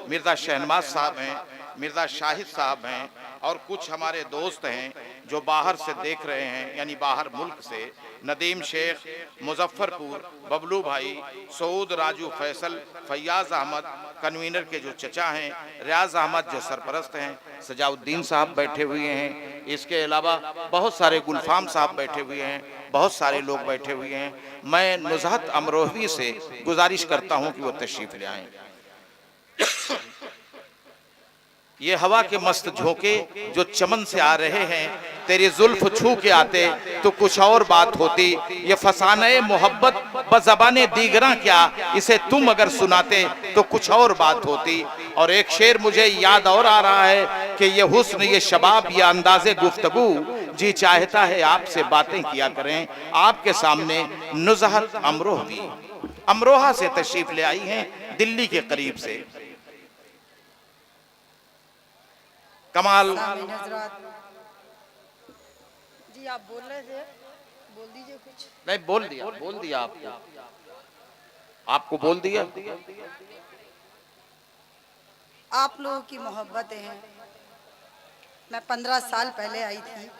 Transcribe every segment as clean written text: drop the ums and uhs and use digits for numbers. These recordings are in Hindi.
मिर्ज़ा शहनवाज साहब हैं, मिर्ज़ा शाहिद साहब हैं और कुछ हमारे दोस्त हैं जो बाहर से देख रहे हैं, यानी बाहर मुल्क से, नदीम शेख, मुजफ्फरपुर, बबलू भाई, सऊद राजू फैसल, फैयाज अहमद कन्वीनर के जो चचा हैं, रियाज अहमद जो सरपरस्त हैं, सजाउद्दीन साहब बैठे हुए हैं, इसके अलावा बहुत सारे गुलफाम साहब बैठे हुए हैं, बहुत सारे लोग बैठे हुए हैं। मैं नुज़हत अमरोही से गुजारिश करता हूं कि वो तशरीफ ले आएं। ये हवा के मस्त झोंके जो चमन से आ रहे हैं, तेरी जुल्फ छू के आते तो कुछ और बात होती। ये फसाने मोहब्बत बज़बाने दीगरा क्या, इसे तुम अगर सुनाते तो कुछ और बात होती। और एक शेर मुझे याद और आ रहा है कि ये हुस्न, ये शबाब, ये अंदाज़े गुफ्तगू, जी चाहता है आपसे बातें किया करें। आपके सामने नुज़हत अमरोहा से तशरीफ ले आई हैं, दिल्ली के करीब से। कमाल जी, आप बोल रहे थे, बोल दीजिए कुछ। नहीं, बोल दिया आपको बोल दिया। आप लोगों की मोहब्बतें हैं। मैं 15 साल पहले आई थी,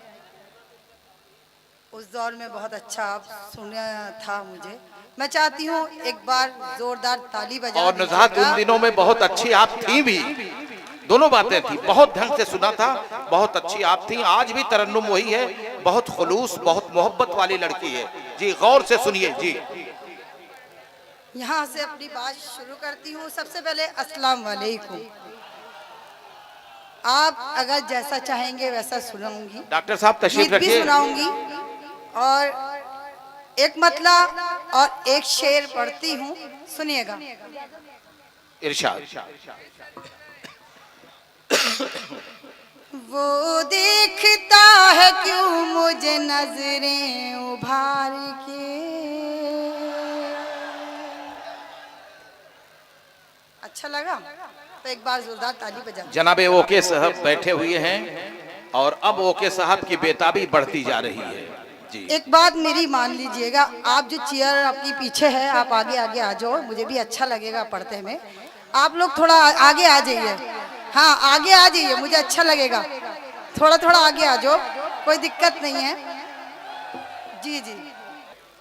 उस दौर में बहुत अच्छा आप सुना था मुझे। मैं चाहती हूँ एक बार जोरदार ताली बजा। और नुज़हत उन दिनों में बहुत अच्छी आप थी भी, दोनों बातें थी, बहुत ढंग से सुना था, बहुत अच्छी आप थी। आज भी तरन्नुम वही है, बहुत खुलूस, बहुत मोहब्बत वाली लड़की है। जी गौर से सुनिए। जी, यहाँ से अपनी बात शुरू करती हूँ। सबसे पहले अस्सलाम वालेकुम। आप अगर जैसा चाहेंगे वैसा सुनाऊंगी। डॉक्टर साहब तशरीफ रखिए। सुनाऊंगी और एक मतला और एक शेर पढ़ती हूँ, सुनिएगा। इरशाद। वो देखता है क्यों मुझे नजरें उभार के। अच्छा लगा तो एक बार जोरदार ताली बजा। जनाबे ओके साहब बैठे हुए हैं और अब ओके साहब की बेताबी बढ़ती जा रही है। जी, एक बात मेरी मान लीजिएगा, आप जो चेयर आपकी पीछे है, आप आगे आगे आ जाओ, मुझे भी अच्छा लगेगा पढ़ते में। आप लोग थोड़ा आगे आ जाइए। हाँ, आगे आ जाइए, मुझे अच्छा लगेगा। थोड़ा थोड़ा आगे आ जाओ, कोई दिक्कत नहीं है। जी जी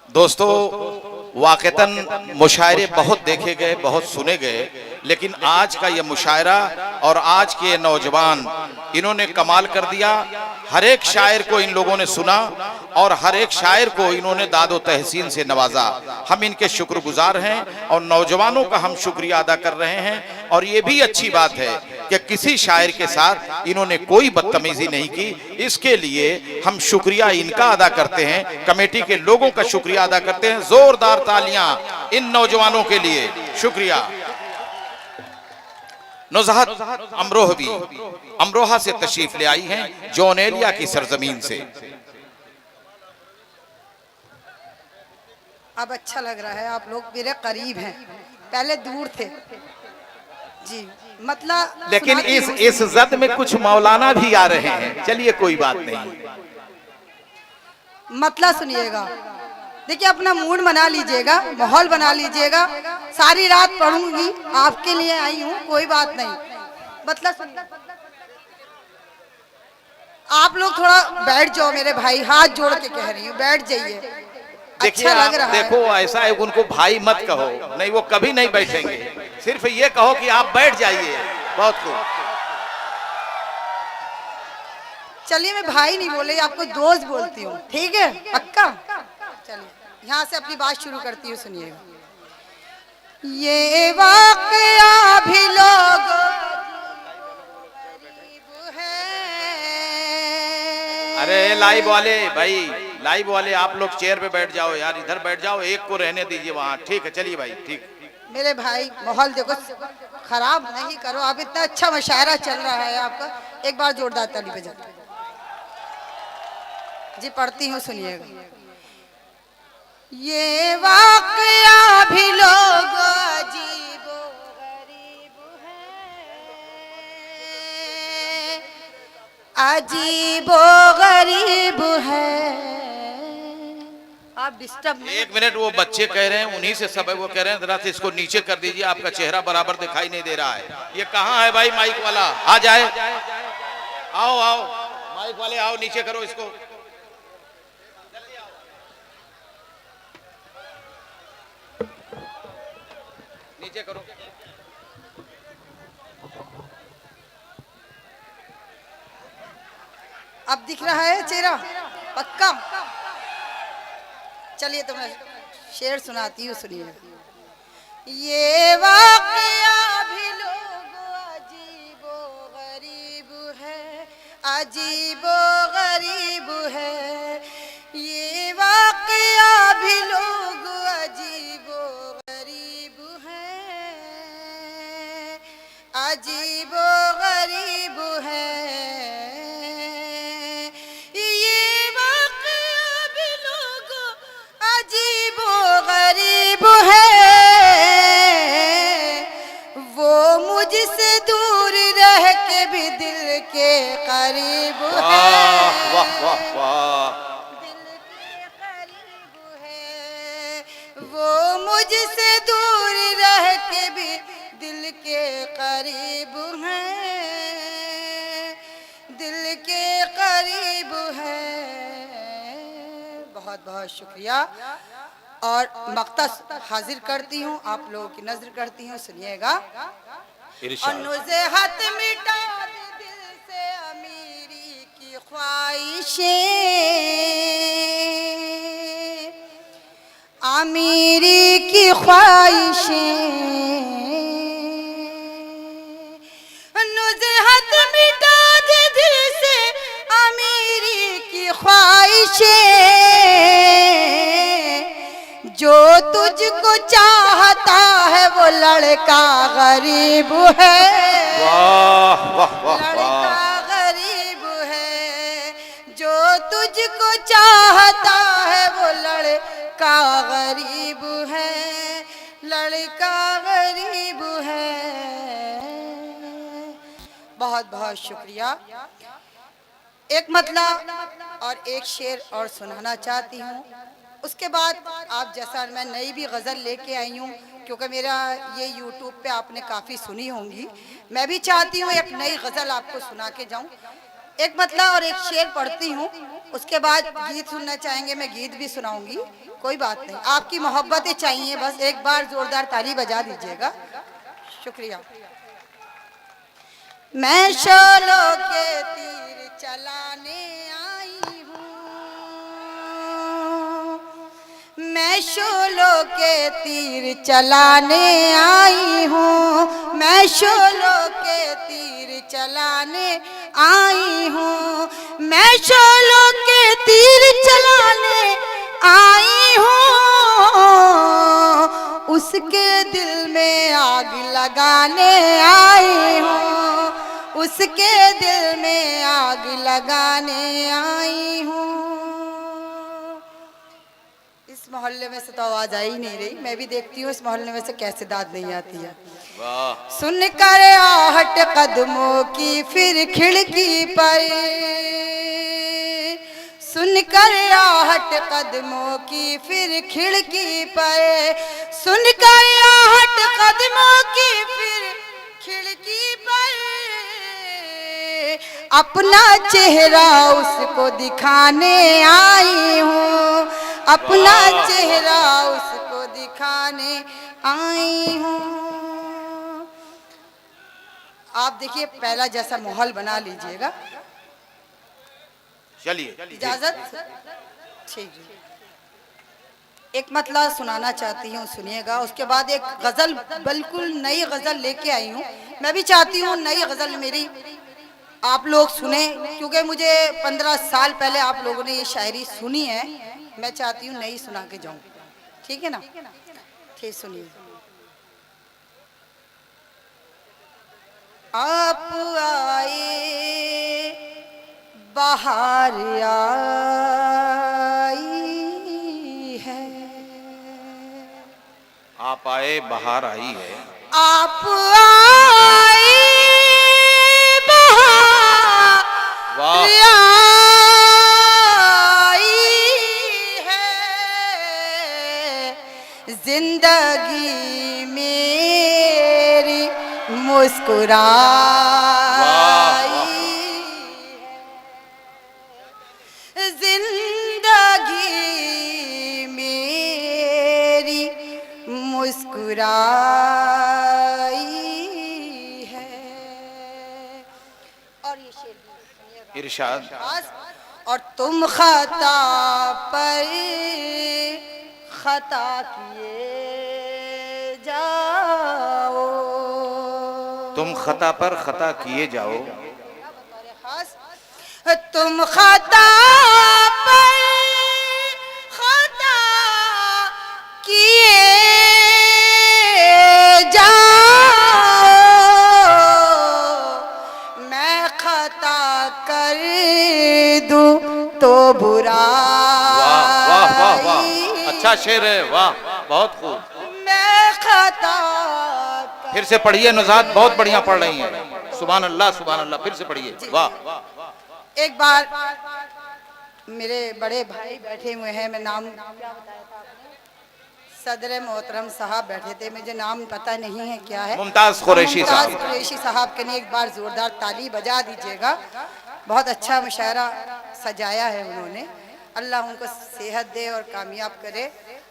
दोस्तों, वाक़तन मुशायरे बहुत देखे गए, बहुत सुने गए, लेकिन आज का ये मुशायरा और आज के ये नौजवान, इन्होंने कमाल कर दिया। हर एक शायर को इन लोगों ने सुना और हर एक शायर को इन्होंने दादो तहसीन से नवाजा। हम इनके शुक्रगुजार हैं और नौजवानों का हम शुक्रिया अदा कर रहे हैं। और ये भी अच्छी बात है कि किसी शायर के साथ इन्होंने कोई बदतमीजी नहीं की। इसके लिए हम शुक्रिया इनका अदा करते हैं, कमेटी के लोगों का शुक्रिया अदा करते हैं। जोरदार तालियां इन नौजवानों के लिए। शुक्रिया। नुज़हत अमरोहा से तशरीफ ले आई हैं, जोनेलिया की सरजमीन से। अब अच्छा लग रहा है, आप लोग मेरे करीब हैं, पहले दूर थे। जी, मतलब लेकिन इस जद में कुछ मौलाना भी आ रहे हैं। चलिए कोई बात नहीं, मतलब सुनिएगा। देखिए, अपना मूड बना लीजिएगा, माहौल बना लीजिएगा। सारी रात पढ़ूंगी, आपके लिए आई हूँ, कोई बात नहीं। मतलब आप लोग थोड़ा बैठ जाओ मेरे भाई, हाथ जोड़ के कह रही हूँ, बैठ जाइए। अच्छा लग रहा है। देखो, ऐसा है, उनको भाई मत कहो, नहीं वो कभी नहीं बैठेंगे। सिर्फ ये कहो कि आप बैठ जाइए। बहुत खूब। चलिए, मैं भाई नहीं बोले, आपको दोस्त बोलती हूँ, ठीक है? पक्का? चलिए, यहाँ से अपनी बात शुरू करती हूँ, सुनिएगा। ये वाकया भी लोग अरे लाइव वाले भाई, लाइव वाले आप लोग चेयर पे बैठ जाओ यार, इधर बैठ जाओ, एक को रहने दीजिए वहाँ। ठीक है, चलिए भाई, ठीक। मेरे भाई, माहौल देखो, खराब नहीं करो। अब इतना अच्छा मुशायरा चल रहा है आपका, एक बार जोरदार ताली बजा। जी, पढ़ती हूँ, सुनिएगा। ये वाकया भी लोग अजीबो गरीब है, अजीबो गरीब है। आप आप डिस्टर्ब नहीं। एक मिनट, वो बच्चे कह रहे हैं, उन्हीं से सब है, वो कह रहे हैं जरा से इसको नीचे कर दीजिए, आपका चेहरा बराबर दिखाई नहीं दे रहा है। ये कहाँ है भाई माइक वाला? आ जाए, आओ आओ माइक वाले आओ, नीचे करो इसको। नीचे करो। अब दिख रहा है चेहरा पक्का? चलिए तो मैं शेर सुनाती हूँ, सुनिए। ये वाकया भी लोग अजीबो गरीब है, अजीबो गरीब है। ये वाकया भी लोग अजीबो गरीब है, अजीबो गरीब है। अजीबो गरीब है, वो मुझसे दूर रह के भी दिल के करीब है। वाह वाह वाह, दिल के करीब है, वो मुझसे दूर रह के भी दिल के करीब है, दिल के करीब है। बहुत बहुत शुक्रिया। और मक्ता हाजिर करती हूँ, आप लोगों की नजर करती हूँ, सुनिएगा। अनुज़े हाथ मिटा दे दिल से अमीरी की ख्वाहिशें, अमीरी की ख्वाहिशें। अनुज़े हाथ मिटा दे दिल से अमीरी की ख्वाहिशें, जो तुझको चाहता है वो लड़का गरीब है। वाह वाह वाह, लड़का गरीब है, जो तुझको चाहता है वो लड़का गरीब है, लड़का गरीब है। बहुत बहुत शुक्रिया। एक मतलब और एक शेर और सुनाना चाहती हूँ, उसके बाद आप जैसा मैं नई भी गज़ल लेके आई हूँ, क्योंकि मेरा ये YouTube पे आपने काफ़ी सुनी होंगी। मैं भी चाहती हूँ एक नई गज़ल आपको सुना के जाऊँ। एक मतलब और एक शेर पढ़ती हूँ, उसके बाद गीत सुनना चाहेंगे, मैं गीत भी सुनाऊंगी, कोई बात नहीं। आपकी मोहब्बतें चाहिए, बस एक बार ज़ोरदार ताली बजा दीजिएगा। शुक्रिया। मैं शोलों के तीर चलाने आई हूँ, मैं शोलों के तीर चलाने आई हूँ, मैं शोलों के तीर चलाने आई हूँ, मैं शोलों के तीर चलाने आई हूँ, उसके दिल में आग लगाने आई हूँ, उसके दिल में आग लगाने आई हूँ। इस मोहल्ले में से तो आवाज आ ही नहीं रही, मैं भी देखती हूँ इस मोहल्ले में से कैसे दाद नहीं आती है। सुन कर आहट कदमों की फिर खिड़की पर, सुन कर आहट कदमों की फिर खिड़की पर, सुन कर आहट कदमों की फिर खिड़की पर, अपना चेहरा उसको दिखाने आई हूँ, अपना चेहरा उसको दिखाने आई हूँ। आप देखिए पहला जैसा माहौल बना लीजिएगा। चलिए इजाजत? ठीक है। एक मतलब सुनाना चाहती हूँ, सुनिएगा। उसके बाद एक गजल, बिल्कुल नई गजल लेके आई हूँ। मैं भी चाहती हूँ नई गजल मेरी आप लोग सुने, क्योंकि मुझे 15 साल पहले आप लोगों ने ये शायरी सुनी है, मैं चाहती हूँ नई सुना के जाऊँ। ठीक है ना? ठीक, सुनिए। आप आए बाहर आई है, आप आए बाहर आई है, आप आए बाहर वाह आई है, मुस्कुराई है जिंदगी मेरी मुस्कुराई है। और ये शेर भी इरशाद। और तुम खता पर खता किए जाओ, तुम खता पर खता किए जाओ, तुम खता पर खता किए जाओ, मैं खता कर दूं तो बुरा। वाह वाह वाह, अच्छा शेर है, वाह बहुत खूब। मैं खता फिर से पढ़िए नुज़हात, बहुत बढ़िया पढ़ रही हैं, सुभान अल्लाह सुभान अल्लाह। फिर से पढ़िए, वाह। एक बार मेरे बड़े भाई बैठे हुए हैं, मैं नाम क्या बताया था, सदर मोहतरम साहब बैठे थे, मुझे नाम पता नहीं है क्या है, मुमताज कुरैशी साहब। मुमताज कुरैशी साहब के लिए एक बार जोरदार ताली बजा दीजिएगा। बहुत अच्छा मुशायरा सजाया है उन्होंने, अल्लाह उनको सेहत दे और कामयाब करे,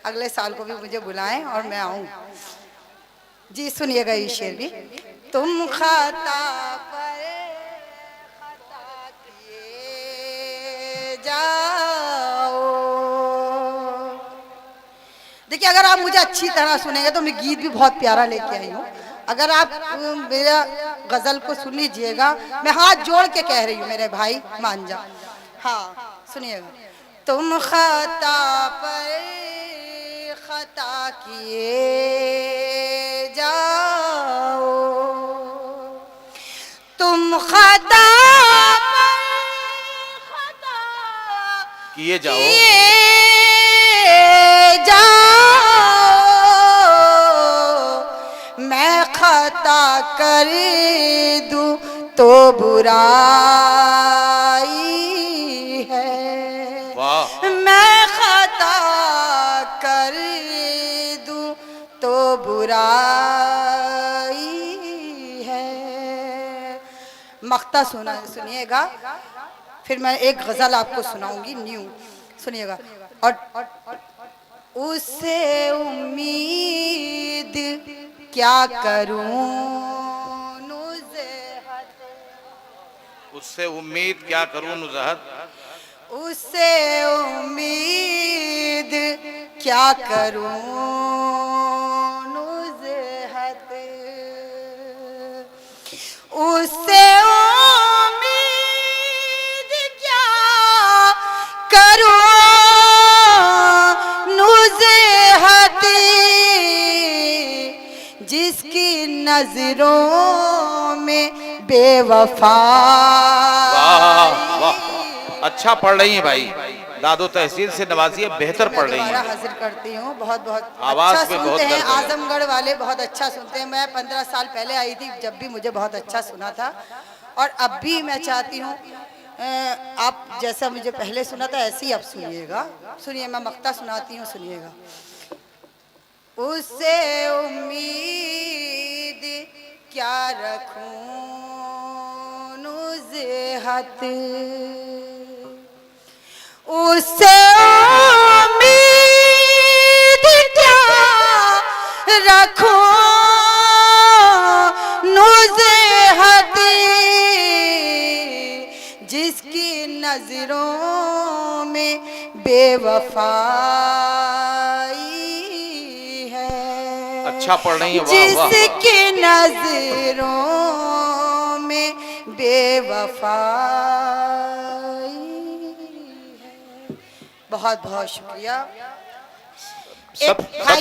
अगले साल को भी मुझे बुलाएं और मैं आऊं। जी सुनिएगा ये शेर भी। तुम खाता पर खता किए जाओ। देखिए अगर आप मुझे अच्छी तरह सुनेंगे तो मैं गीत भी बहुत प्यारा लेके आई हूँ। अगर आप मेरा गजल को सुन लीजिएगा, मैं हाथ जोड़ के कह रही हूँ मेरे भाई मान जा। हाँ सुनिएगा। तुम खता पर खता किए जाओ, तुम खता पर खता किए जाओ, मैं खता कर दूं तो बुराई है। वाह। मैं खता कर दूं तो बुराई है। मख्ता सुनिएगा, फिर मैं एक गजल आपको सुनाऊंगी न्यू, सुनिएगा। और उससे उम्मीद क्या करूं नुज़हत, उससे उम्मीद क्या करूं नुज़हत, उससे उम्मीद क्या करूं नुज़हत, उससे उम्मीद क्या करूं नुज़हत, जिसकी नजरों में बेवफा। वाह वाह, अच्छा पढ़ रही हैं भाई, दादो तहसील से नवाजिए, बेहतर पढ़ रही हैं। हाजिर करती हूँ, बहुत बहुत आवाज अच्छा पे बहुत सुनते हैं, दर्द है। आजमगढ़ वाले बहुत अच्छा सुनते हैं। मैं 15 साल पहले आई थी, जब भी मुझे बहुत अच्छा सुना था, और अब भी मैं चाहती हूँ आप जैसा मुझे पहले सुना था ऐसे ही अब सुनिएगा। सुनिए मैं मक्ता सुनाती हूँ, सुनिएगा। उससे उम्मीद क्या रखूं नुज़हत, उससे उम्मीद क्या रखूं नुज़हत, जिसकी नजरों में बेवफाई है। अच्छा पढ़ रही हैं, वाह वाह। जिसकी नजरों में बेवफाई है। बहुत बहुत शुक्रिया। सब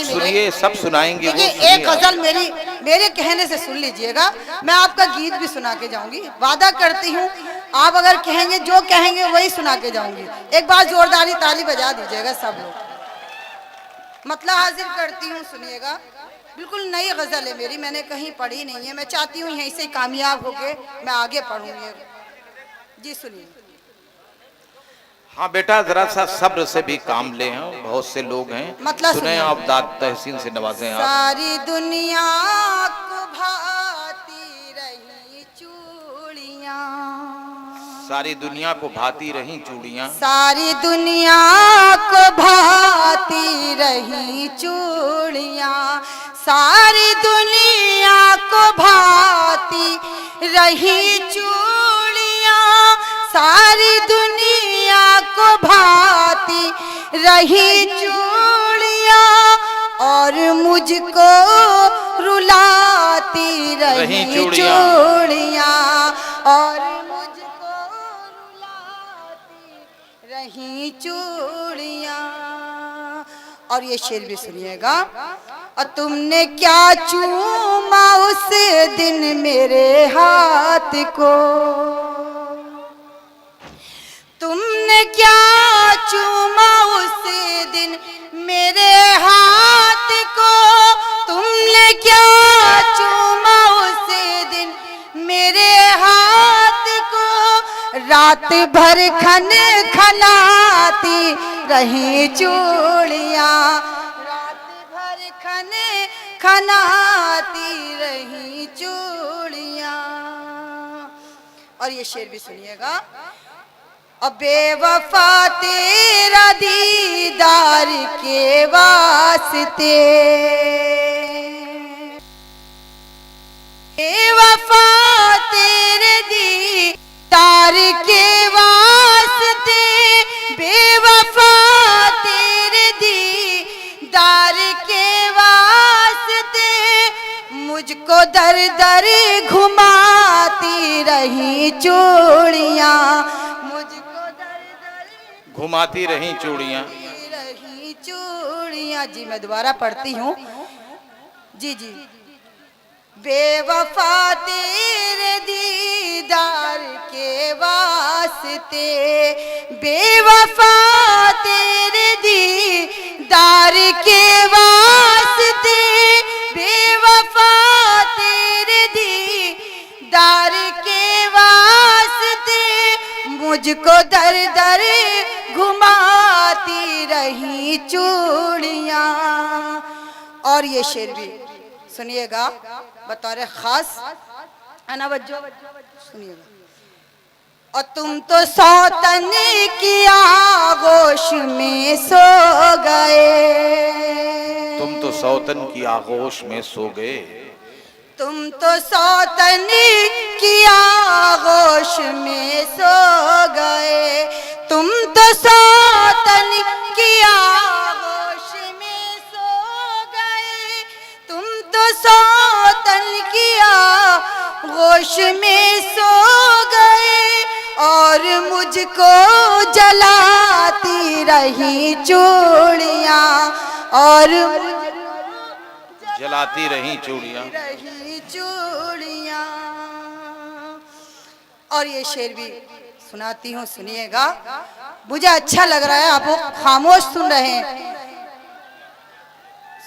सुनिए, सब सुनाएंगे वो, देखिए सुनिए एक गजल मेरे कहने से सुन लीजिएगा, मैं आपका गीत भी सुना के जाऊंगी, वादा करती हूँ। आप अगर कहेंगे जो कहेंगे वही सुना के जाऊंगी। एक बार जोरदारी ताली बजा दीजिएगा सब लोग। मतलब हाजिर करती हूँ, सुनिएगा। बिल्कुल नई गजल है मेरी, मैंने कहीं पढ़ी नहीं है। मैं चाहती हूँ यहीं से कामयाब होके मैं आगे पढ़ूंगी। जी सुनिए। हाँ बेटा, जरा सा सब्र से भी काम ले हैं, बहुत से लोग हैं। मतलब सुने आप, दाद तहसीन से नवाजे आप। सारी दुनिया को भाती सारी दुनिया को भाती रही चूड़ियां, सारी दुनिया को भाती रही चूड़ियां, सारी दुनिया को भाती रही चूड़ियां, सारी दुनिया को भाती रही चूड़ियां, और मुझको रुलाती रही चूड़ियां, और मुझको रुलाती रही चूड़ियां। और ये शेर भी सुनिएगा। और तुमने क्या चूमा उस दिन मेरे हाथ को, तुमने क्या चूमा उस दिन मेरे हाथ को, तुमने क्या चूमा उस दिन मेरे हाथ को, रात भर खन खनाती रही चूड़ियां, रात भर खन खनाती रही चूड़ियां। और ये शेर भी सुनिएगा। अब बेवफा तेरा दीदार के वास्ते, बेवफा तेरे दीदार के वास्ते, बेवफा तेरे दीदार के वास्ते, मुझको दर दर घुमाती रही चूड़ियां, घुमाती रही चूड़ियां, रही चूड़ियां। जी मैं दोबारा पढ़ती हूँ। जी जी। बेवफा तेरे दीदार के वास्ते, बेवफा तेरे दीदार के वास्ते, बेवफा तेरे दीदार के वास्ते, मुझको दर दर घुमाती रही चूड़ियां। और ये शेर भी सुनिएगा बतौर खास, अनवज्जो सुनिएगा। और तुम तो सौतन की आगोश में सो गए, तुम तो सौतन की आगोश में सो गए, तुम तो सौतन की आगोश में सो गए, तुम तो सौतन की आगोश में सो गए, तुम तो सौतन की आगोश में सो गए, और मुझको जलाती रही चूड़ियां, और जलाती रही चूड़ियां, चूड़ियां। और ये शेर भी सुनाती हूँ, सुनिएगा। मुझे अच्छा लग रहा है, आप वो खामोश सुन रहे हैं,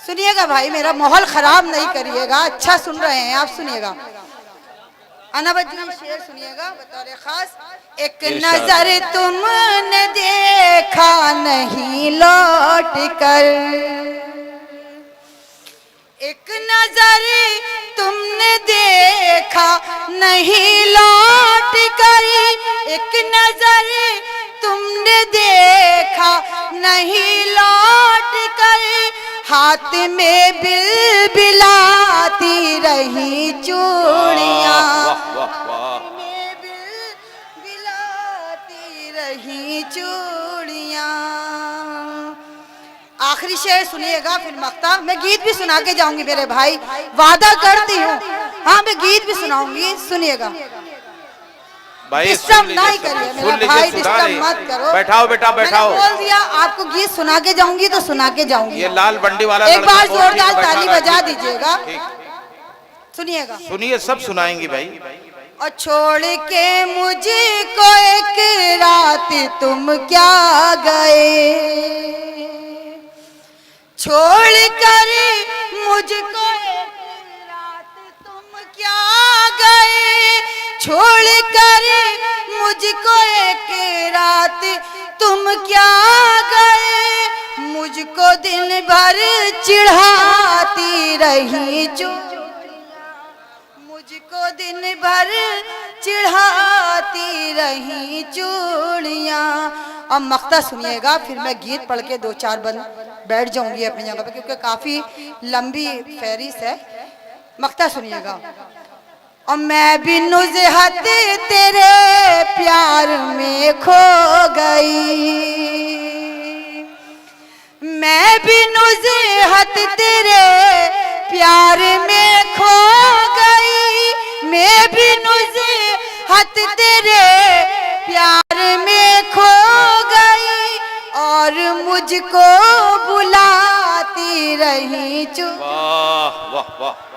सुनिएगा भाई, मेरा माहौल खराब नहीं करिएगा, अच्छा सुन रहे हैं आप, सुनिएगा। अनवज्जो शेर सुनिएगा बतौर खास। एक नजर तुमने देखा नहीं लौट कर, एक नजर तुमने देखा नहीं लौट कर, एक नजर तुमने देखा नहीं लौट कर, हाथ में बिलबिलाती रही चूड़ियां, में बिलबिलाती रही चूड़ियां। आखिरी शेर सुनिएगा, फिर मक्ता। मैं गीत भी सुना के जाऊंगी मेरे भाई, वादा करती हूँ। हाँ मैं गीत भी सुनाऊंगी, सुनिएगा। डिस्टर्ब नहीं करिए मेरा भाई, डिस्टर्ब मत करो। बैठाओ बेटा बैठाओ। मैंने बोल दिया आपको गीत सुना के जाऊंगी तो सुना के जाऊंगी। ये लाल बंडी वाला एक बार जोरदार ताली बजा दीजिएगा। सुनिएगा। सुनिए, सब सुनाएंगी भाई। और छोड़ के मुझको एक रात तुम क्या गए, छोड़ कर मुझको एक रात तुम क्या गए, छोड़ कर मुझको एक रात तुम क्या गए, मुझको दिन भर चिढ़ाती रही चूड़ियां, मुझको दिन भर चिढ़ाती बुलाती रही चूड़ियाँ। अब मख्ता सुनिएगा, फिर मैं गीत पढ़ के दो चार बंद बैठ जाऊंगी अपनी जगह पे, क्योंकि काफी लंबी फहरिस्त है। मख्ता सुनिएगा। और मैं भी नुज़हत तेरे प्यार में खो गई, मैं भी नुज़हत तेरे प्यार में खो गई, मैं भी नुज़हत तेरे प्यार में खो गई, और मुझको बुलाती रही वाह वाह वाह।